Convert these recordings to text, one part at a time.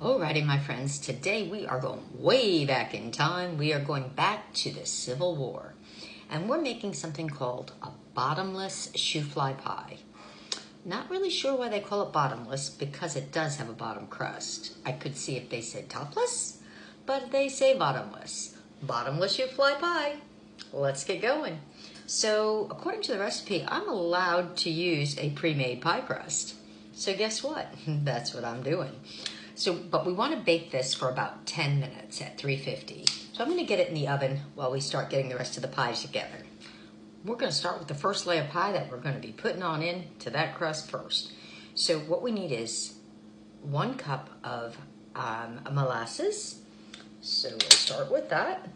Alrighty, my friends, today we are going way back in time. We are going back to the Civil War, and we're making something called a bottomless shoofly pie. Not really sure why they call it bottomless, because it does have a bottom crust. I could see if they said topless, but they say bottomless. Bottomless shoofly pie. Let's get going. So, according to the recipe, I'm allowed to use a pre-made pie crust. So guess what? That's what I'm doing. But we want to bake this for about 10 minutes at 350. So I'm going to get it in the oven while we start getting the rest of the pies together. We're going to start with the first layer of pie that we're going to be putting on into that crust first. So what we need is 1 cup of molasses. So we'll start with that.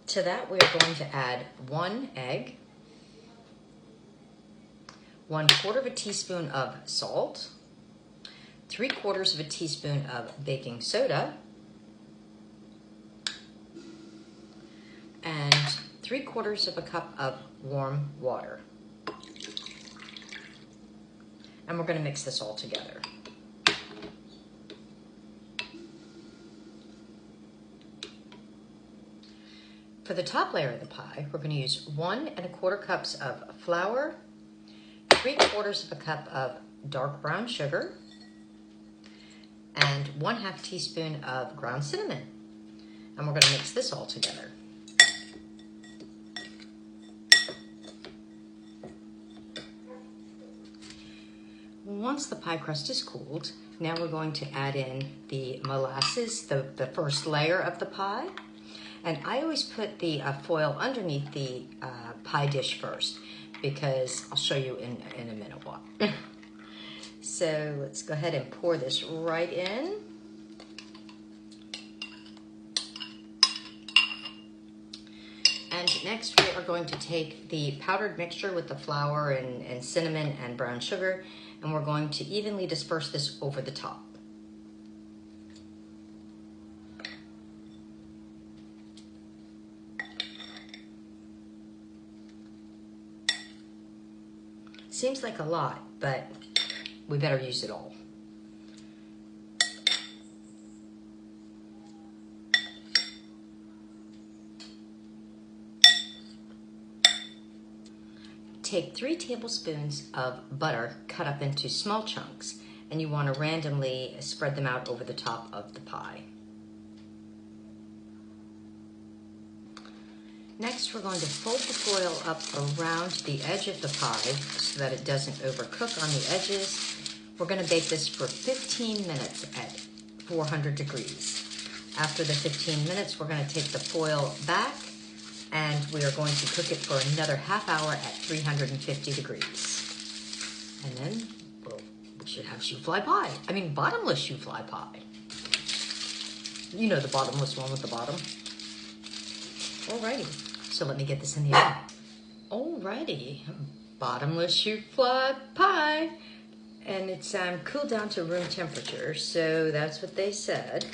To that, we are going to add 1 egg, 1/4 teaspoon of salt, 3/4 teaspoon of baking soda, and 3/4 cup of warm water. And we're going to mix this all together. For the top layer of the pie, we're going to use 1 1/4 cups of flour, 3/4 cup of dark brown sugar, and 1/2 teaspoon of ground cinnamon. And we're going to mix this all together. Once the pie crust is cooled, now we're going to add in the molasses, the first layer of the pie. And I always put the foil underneath the pie dish first, because I'll show you in a minute what. So let's go ahead and pour this right in. And next we are going to take the powdered mixture with the flour and cinnamon and brown sugar, and we're going to evenly disperse this over the top. Seems like a lot, but we better use it all. Take 3 tablespoons of butter cut up into small chunks, and you want to randomly spread them out over the top of the pie. Next, we're going to fold the foil up around the edge of the pie so that it doesn't overcook on the edges. We're going to bake this for 15 minutes at 400 degrees. After the 15 minutes, we're going to take the foil back, and we are going to cook it for another ½ hour at 350 degrees. And then, well, we should have shoofly pie. I mean, bottomless shoofly pie. You know, the bottomless one with the bottom. Alrighty. So let me get this in the oven. Alrighty, bottomless shoofly pie. And it's cooled down to room temperature, so that's what they said.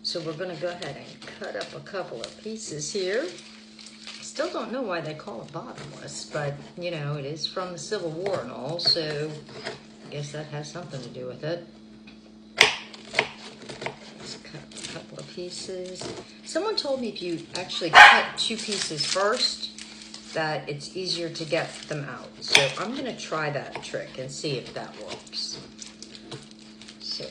So we're gonna go ahead and cut up a couple of pieces here. Still don't know why they call it bottomless, but you know, it is from the Civil War and all, so I guess that has something to do with it. Couple of pieces. Someone told me if you actually cut 2 pieces first, that it's easier to get them out. So I'm going to try that trick and see if that works. So,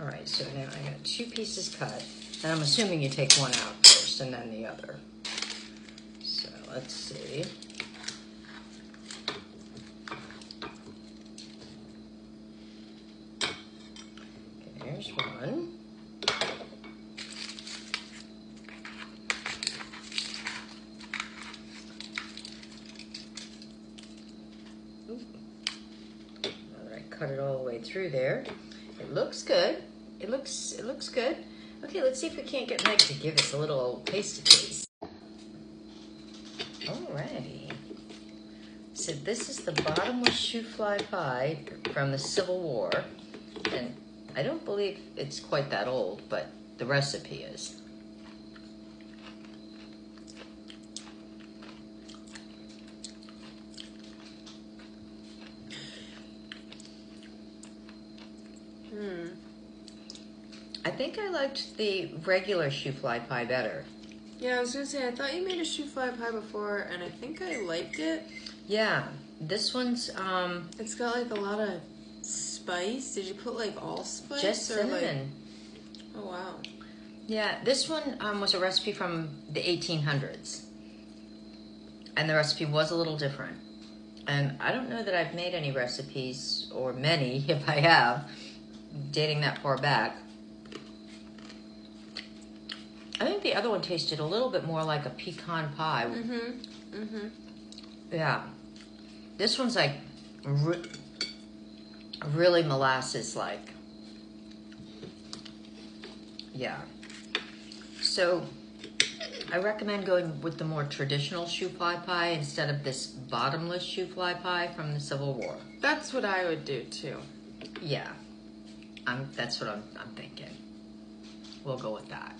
all right, so now I got 2 pieces cut, and I'm assuming you take one out first and then the other. So let's see. Okay, here's one. Cut it all the way through there. It looks good. It looks good. Okay, let's see if we can't get Meg to give us a little tasty taste. Alrighty. So this is the bottomless shoofly pie from the Civil War, and I don't believe it's quite that old, but the recipe is. I think I liked the regular shoofly pie better. Yeah, I was gonna say, I thought you made a shoofly pie before, and I think I liked it. Yeah, this one's It's got like a lot of spice. Did you put like allspice? just or cinnamon. Like... Oh wow. Yeah, this one was a recipe from the 1800s. And the recipe was a little different. And I don't know that I've made any recipes, or many, if I have, dating that far back. I think the other one tasted a little bit more like a pecan pie. Yeah. This one's like really molasses-like. Yeah. So I recommend going with the more traditional shoofly pie instead of this bottomless shoofly pie from the Civil War. That's what I would do too. Yeah, that's what I'm thinking. We'll go with that.